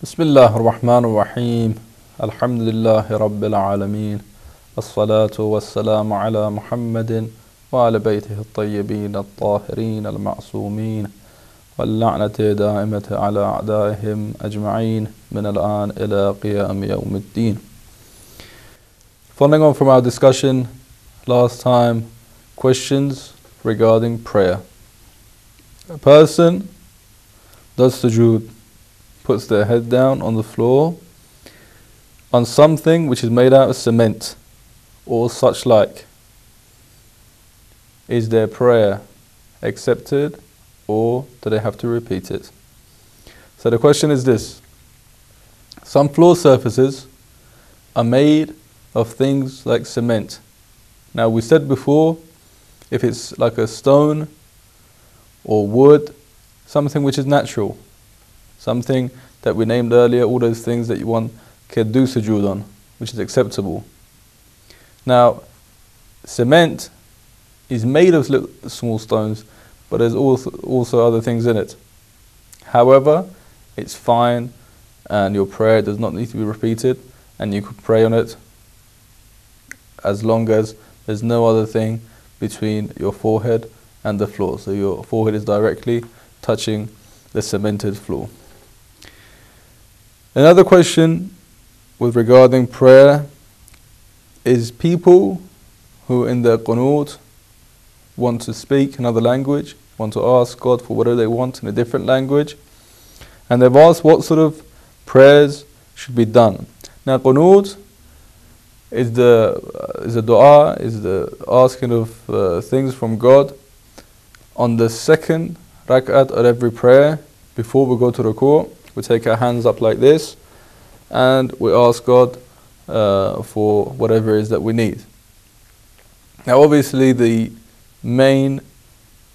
بسم الله الرحمن الرحيم الحمد لله رب العالمين الصلاة والسلام على محمد وعلى بيته الطيبين الطاهرين المعصومين واللعنة دائمة على أعدائهم أجمعين من الآن إلى قيام يوم الدين. Following on from our discussion last time, questions regarding prayer. A person does sujood, puts their head down on the floor on something which is made out of cement or such like. Is their prayer accepted or do they have to repeat it? So the question is this. Some floor surfaces are made of things like cement. Now we said before, if it's like a stone or wood, something which is natural, something that we named earlier, all those things that one can do sujood on, which is acceptable. Now, cement is made of small stones, but there's also other things in it. However, it's fine and your prayer does not need to be repeated and you could pray on it as long as there's no other thing between your forehead and the floor. So your forehead is directly touching the cemented floor. Another question with regarding prayer is people who in their qunut want to speak another language, want to ask God for whatever they want in a different language, and they've asked what sort of prayers should be done. Now qunut is the dua, is the asking of things from God on the second rak'at of every prayer. Before we go to ruku', we take our hands up like this and we ask God for whatever it is that we need. Now obviously the main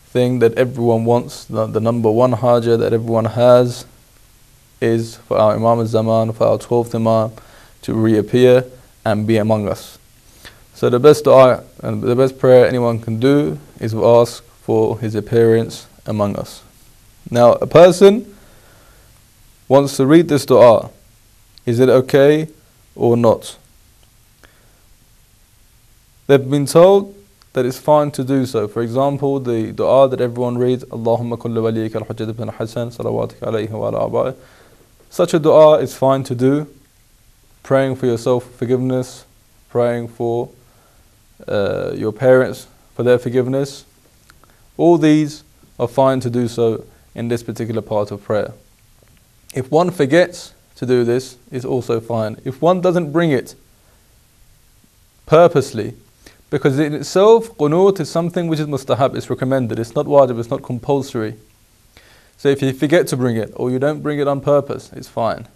thing that everyone wants, the number one haja that everyone has, is for our Imam al-Zaman, for our 12th Imam to reappear and be among us. So the best dua and the best prayer anyone can do is to ask for his appearance among us. Now a person wants to read this dua. Is it okay or not? They've been told that it's fine to do so. For example, the dua that everyone reads, Allahumma kulli waliyika al-Hujjat ibn Hasan, salawatika alayhi wa ala abai. Such a dua is fine to do. Praying for yourself forgiveness, praying for your parents for their forgiveness. All these are fine to do so in this particular part of prayer. If one forgets to do this, it's also fine. If one doesn't bring it purposely, because in itself, qunut is something which is mustahab, it's recommended, it's not wajib, it's not compulsory. So if you forget to bring it, or you don't bring it on purpose, it's fine.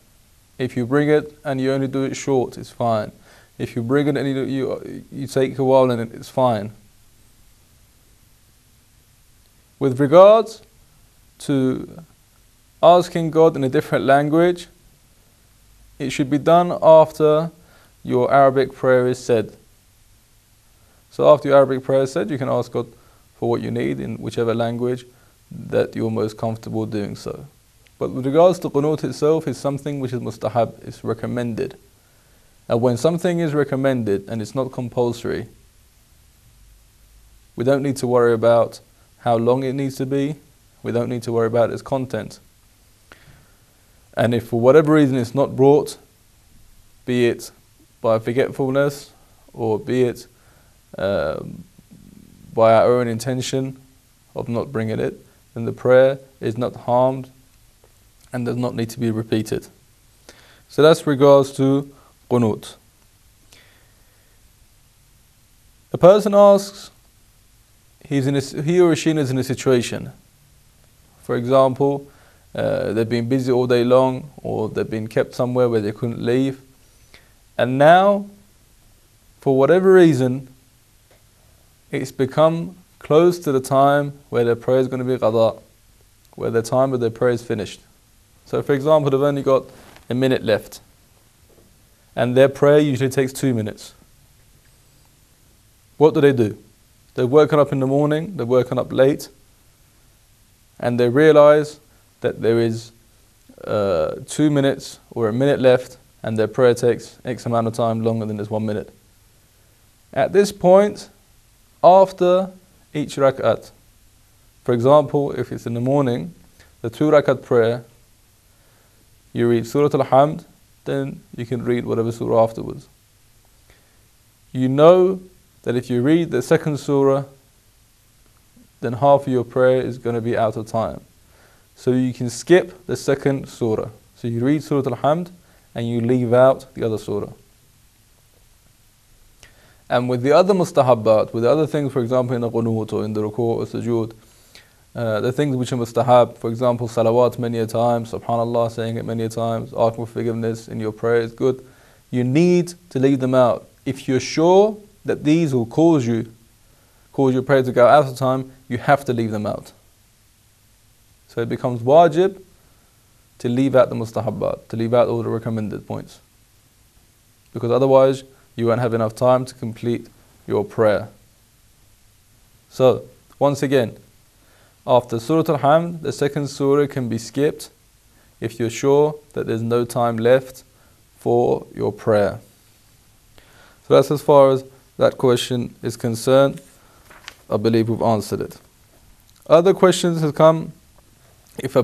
If you bring it and you only do it short, it's fine. If you bring it and you take a while in it, it's fine. With regards to asking God in a different language, it should be done after your Arabic prayer is said. So after your Arabic prayer is said, you can ask God for what you need in whichever language that you're most comfortable doing so. But with regards to qunut itself, it's something which is mustahab, it's recommended. And when something is recommended and it's not compulsory, we don't need to worry about how long it needs to be, we don't need to worry about its content. And if for whatever reason it's not brought, be it by forgetfulness or be it by our own intention of not bringing it, then the prayer is not harmed and does not need to be repeated. So that's regards to qunut. A person asks, he or she is in a situation. For example, they've been busy all day long, or they've been kept somewhere where they couldn't leave, and now, for whatever reason, it's become close to the time where their prayer is going to be qada, where the time of their prayer is finished. So for example, they've only got a minute left, and their prayer usually takes 2 minutes. What do? They've woken up in the morning, they've woken up late, and they realize that there is 2 minutes or a minute left and their prayer takes X amount of time longer than this 1 minute. At this point, after each rak'at, for example, if it's in the morning, the 2 rak'at prayer, you read Surah Al-Hamd, then you can read whatever surah afterwards. You know that if you read the second surah, then half of your prayer is going to be out of time. So you can skip the second surah. So you read Surah Al-Hamd and you leave out the other surah. And with the other mustahabbat, with the other things, for example in the qunut or in the ruku' or sujood, the things which are mustahab, for example salawat many a times, subhanallah, saying it many a times, asking for forgiveness in your prayer is good. You need to leave them out. If you're sure that these will cause your prayer to go out of time, you have to leave them out. So it becomes wajib to leave out the mustahabbat, to leave out all the recommended points. Because otherwise, you won't have enough time to complete your prayer. So, once again, after Surah Al-Hamd, the second surah can be skipped if you're sure that there's no time left for your prayer. So that's as far as that question is concerned. I believe we've answered it. Other questions have come. If a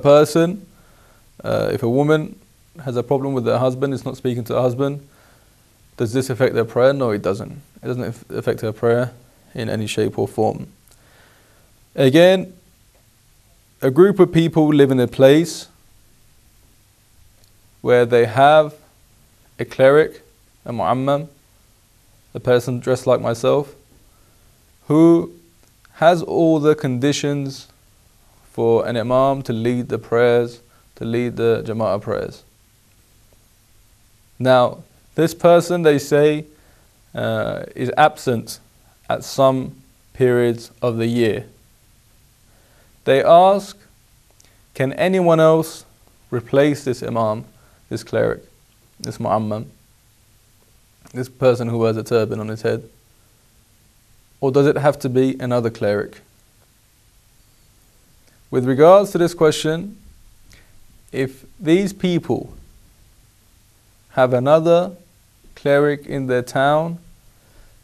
woman has a problem with her husband, is not speaking to her husband, does this affect their prayer? No, it doesn't. It doesn't affect her prayer in any shape or form. Again, a group of people live in a place where they have a cleric, a mu'ammam, a person dressed like myself, who has all the conditions for an imam to lead the prayers, to lead the jama'ah prayers. Now, this person, they say, is absent at some periods of the year. They ask, can anyone else replace this imam, this cleric, this mu'ammam, this person who wears a turban on his head? Or does it have to be another cleric? With regards to this question, if these people have another cleric in their town,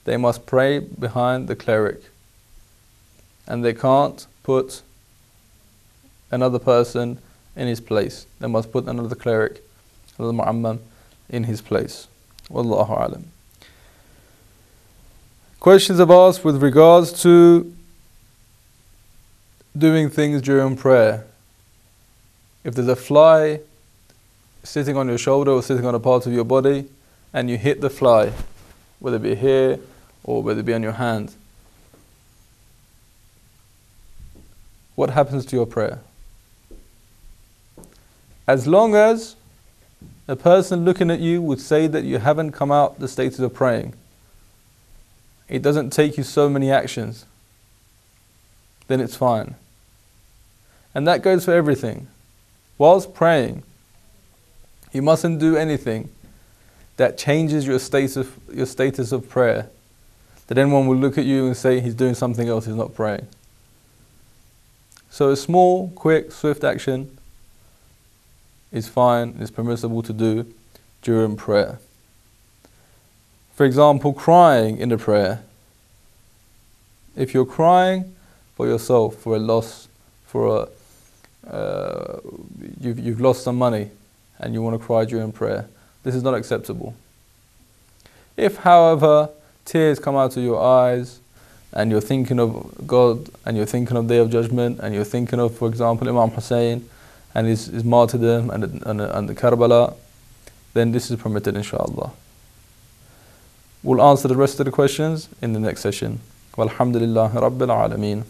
they must pray behind the cleric. And they can't put another person in his place. They must put another cleric, another mu'ammam, in his place. Wallahu a'lam. Questions have asked with regards to doing things during prayer. If there's a fly sitting on your shoulder or sitting on a part of your body and you hit the fly, whether it be here or whether it be on your hand, what happens to your prayer? As long as a person looking at you would say that you haven't come out the status of praying, it doesn't take you so many actions, then it's fine. And that goes for everything. Whilst praying, you mustn't do anything that changes your status of prayer, that anyone will look at you and say he's doing something else, he's not praying. So a small, quick, swift action is fine, is permissible to do during prayer. For example, crying in the prayer. If you're crying for yourself, for a loss, you've lost some money and you want to cry during prayer, this is not acceptable. If, however, tears come out of your eyes and you're thinking of God and you're thinking of Day of Judgment and you're thinking of, for example, Imam Hussein and his martyrdom and the Karbala, then this is permitted, inshallah. We'll answer the rest of the questions in the next session. Walhamdulillahi Rabbil Alameen.